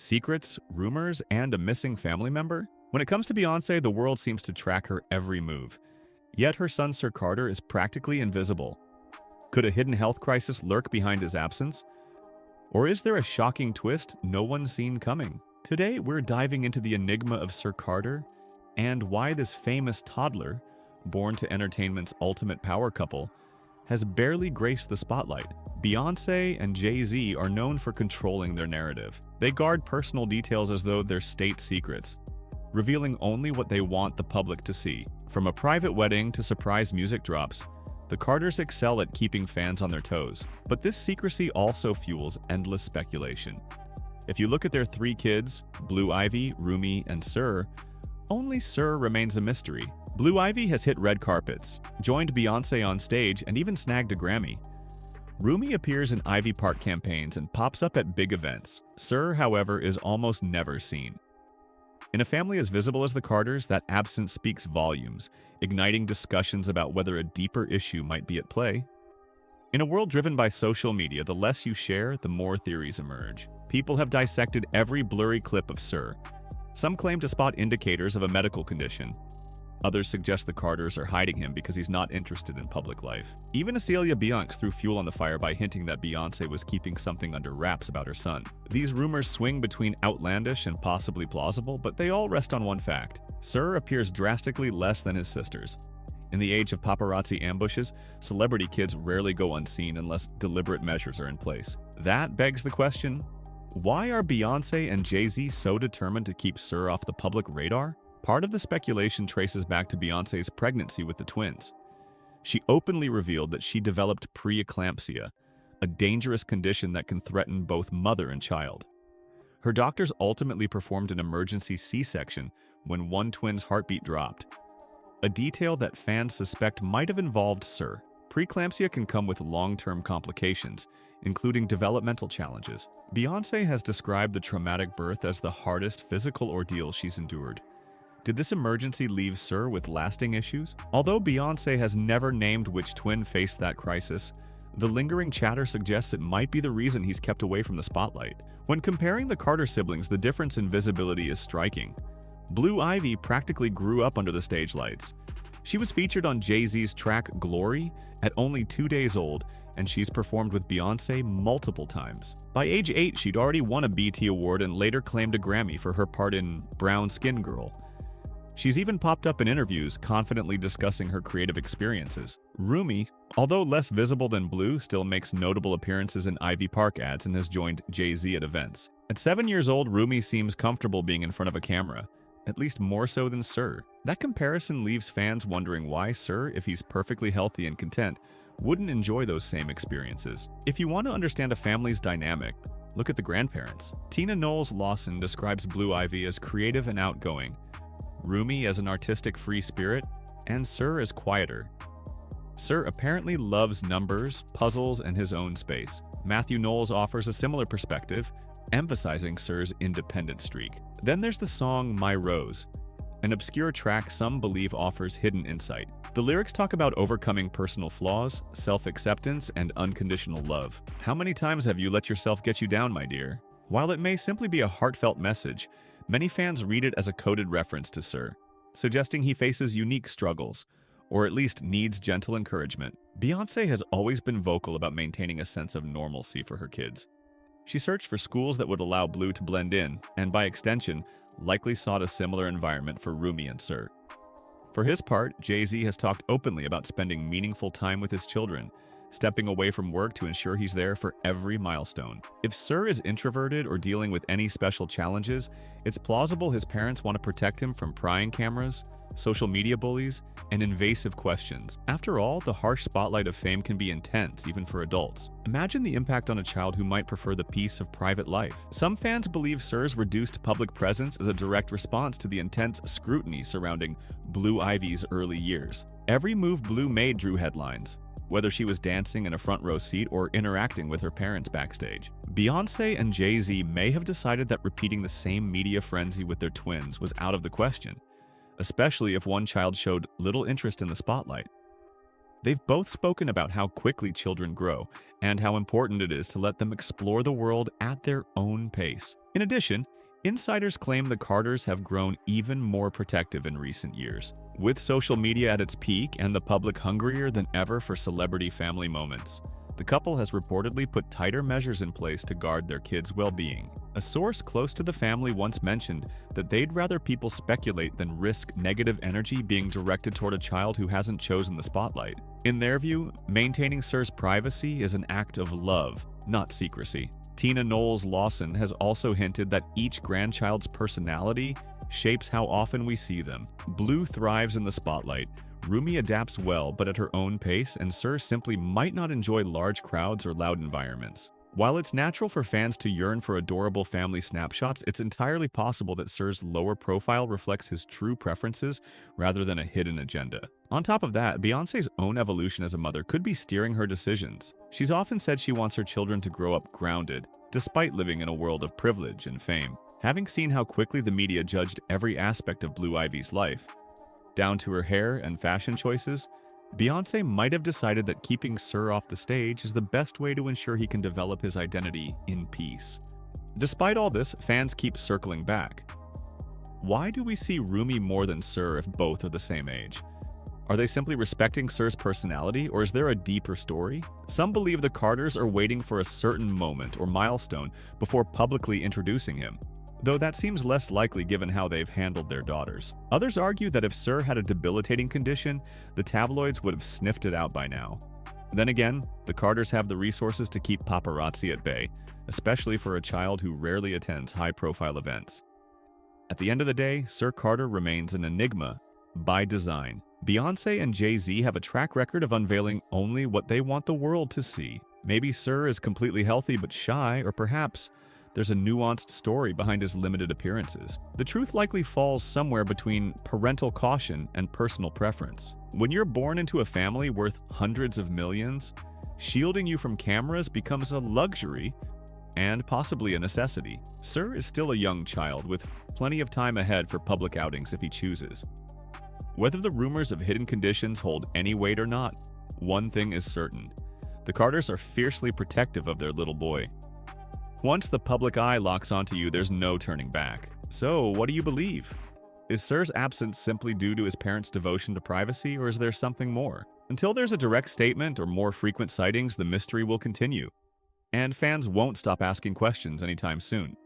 Secrets, rumors, and a missing family member? When it comes to Beyonce, the world seems to track her every move. Yet her son Sir Carter is practically invisible. Could a hidden health crisis lurk behind his absence? Or is there a shocking twist no one's seen coming? Today, we're diving into the enigma of Sir Carter and why this famous toddler, born to entertainment's ultimate power couple, has barely graced the spotlight. Beyonce and Jay Z are known for controlling their narrative. They guard personal details as though they're state secrets, revealing only what they want the public to see. From a private wedding to surprise music drops, the Carters excel at keeping fans on their toes. But this secrecy also fuels endless speculation. If you look at their three kids, Blue Ivy, Rumi, and Sir, only Sir remains a mystery. Blue Ivy has hit red carpets, joined Beyonce on stage, and even snagged a Grammy. Rumi appears in Ivy Park campaigns and pops up at big events. Sir, however, is almost never seen. In a family as visible as the Carters, that absence speaks volumes, igniting discussions about whether a deeper issue might be at play. In a world driven by social media, the less you share, the more theories emerge. People have dissected every blurry clip of Sir. Some claim to spot indicators of a medical condition. Others suggest the Carters are hiding him because he's not interested in public life. Even Acelia Bianx threw fuel on the fire by hinting that Beyonce was keeping something under wraps about her son. These rumors swing between outlandish and possibly plausible, but they all rest on one fact. Sir appears drastically less than his sisters. In the age of paparazzi ambushes, celebrity kids rarely go unseen unless deliberate measures are in place. That begs the question, why are Beyonce and Jay Z so determined to keep Sir off the public radar? Part of the speculation traces back to Beyonce's pregnancy with the twins. She openly revealed that she developed preeclampsia, a dangerous condition that can threaten both mother and child. Her doctors ultimately performed an emergency C-section when one twin's heartbeat dropped, a detail that fans suspect might have involved Sir. Preeclampsia can come with long-term complications, including developmental challenges. Beyonce has described the traumatic birth as the hardest physical ordeal she's endured. Did this emergency leave Sir with lasting issues? Although Beyonce has never named which twin faced that crisis, the lingering chatter suggests it might be the reason he's kept away from the spotlight. When comparing the Carter siblings, the difference in visibility is striking. Blue Ivy practically grew up under the stage lights. She was featured on Jay Z's track Glory at only 2 days old, and she's performed with Beyonce multiple times. By age 8, she'd already won a BET Award and later claimed a Grammy for her part in Brown Skin Girl. She's even popped up in interviews, confidently discussing her creative experiences. Rumi, although less visible than Blue, still makes notable appearances in Ivy Park ads and has joined Jay Z at events. At 7 years old, Rumi seems comfortable being in front of a camera, at least more so than Sir. That comparison leaves fans wondering why Sir, if he's perfectly healthy and content, wouldn't enjoy those same experiences. If you want to understand a family's dynamic, look at the grandparents. Tina Knowles Lawson describes Blue Ivy as creative and outgoing, Rumi as an artistic free spirit, and Sir as quieter. Sir apparently loves numbers, puzzles, and his own space. Matthew Knowles offers a similar perspective, emphasizing Sir's independent streak. Then there's the song My Rose, an obscure track some believe offers hidden insight. The lyrics talk about overcoming personal flaws, self-acceptance, and unconditional love. How many times have you let yourself get you down, my dear? While it may simply be a heartfelt message, many fans read it as a coded reference to Sir, suggesting he faces unique struggles, or at least needs gentle encouragement. Beyonce has always been vocal about maintaining a sense of normalcy for her kids. She searched for schools that would allow Blue to blend in, and by extension, likely sought a similar environment for Rumi and Sir. For his part, Jay Z has talked openly about spending meaningful time with his children, stepping away from work to ensure he's there for every milestone. If Sir is introverted or dealing with any special challenges, it's plausible his parents want to protect him from prying cameras, social media bullies, and invasive questions. After all, the harsh spotlight of fame can be intense, even for adults. Imagine the impact on a child who might prefer the peace of private life. Some fans believe Sir's reduced public presence is a direct response to the intense scrutiny surrounding Blue Ivy's early years. Every move Blue made drew headlines, whether she was dancing in a front row seat or interacting with her parents backstage. Beyonce and Jay Z may have decided that repeating the same media frenzy with their twins was out of the question, especially if one child showed little interest in the spotlight. They've both spoken about how quickly children grow and how important it is to let them explore the world at their own pace. In addition, insiders claim the Carters have grown even more protective in recent years, with social media at its peak and the public hungrier than ever for celebrity family moments. The couple has reportedly put tighter measures in place to guard their kids' well-being. A source close to the family once mentioned that they'd rather people speculate than risk negative energy being directed toward a child who hasn't chosen the spotlight. In their view, maintaining Sir's privacy is an act of love, not secrecy. Tina Knowles-Lawson has also hinted that each grandchild's personality shapes how often we see them. Blue thrives in the spotlight. Rumi adapts well, but at her own pace, and Sir simply might not enjoy large crowds or loud environments. While it's natural for fans to yearn for adorable family snapshots, it's entirely possible that Sir's lower profile reflects his true preferences rather than a hidden agenda. On top of that, Beyoncé's own evolution as a mother could be steering her decisions. She's often said she wants her children to grow up grounded, despite living in a world of privilege and fame. Having seen how quickly the media judged every aspect of Blue Ivy's life, down to her hair and fashion choices, Beyoncé might have decided that keeping Sir off the stage is the best way to ensure he can develop his identity in peace. Despite all this, fans keep circling back. Why do we see Rumi more than Sir if both are the same age? Are they simply respecting Sir's personality, or is there a deeper story? Some believe the Carters are waiting for a certain moment or milestone before publicly introducing him, though that seems less likely given how they've handled their daughters. Others argue that if Sir had a debilitating condition, the tabloids would have sniffed it out by now. Then again, the Carters have the resources to keep paparazzi at bay, especially for a child who rarely attends high-profile events. At the end of the day, Sir Carter remains an enigma by design. Beyonce and Jay Z have a track record of unveiling only what they want the world to see. Maybe Sir is completely healthy but shy, or perhaps there's a nuanced story behind his limited appearances. The truth likely falls somewhere between parental caution and personal preference. When you're born into a family worth hundreds of millions, shielding you from cameras becomes a luxury and possibly a necessity. Sir is still a young child with plenty of time ahead for public outings if he chooses. Whether the rumors of hidden conditions hold any weight or not, one thing is certain: the Carters are fiercely protective of their little boy. Once the public eye locks onto you, there's no turning back. So, what do you believe? Is Sir's absence simply due to his parents' devotion to privacy, or is there something more? Until there's a direct statement or more frequent sightings, the mystery will continue, and fans won't stop asking questions anytime soon.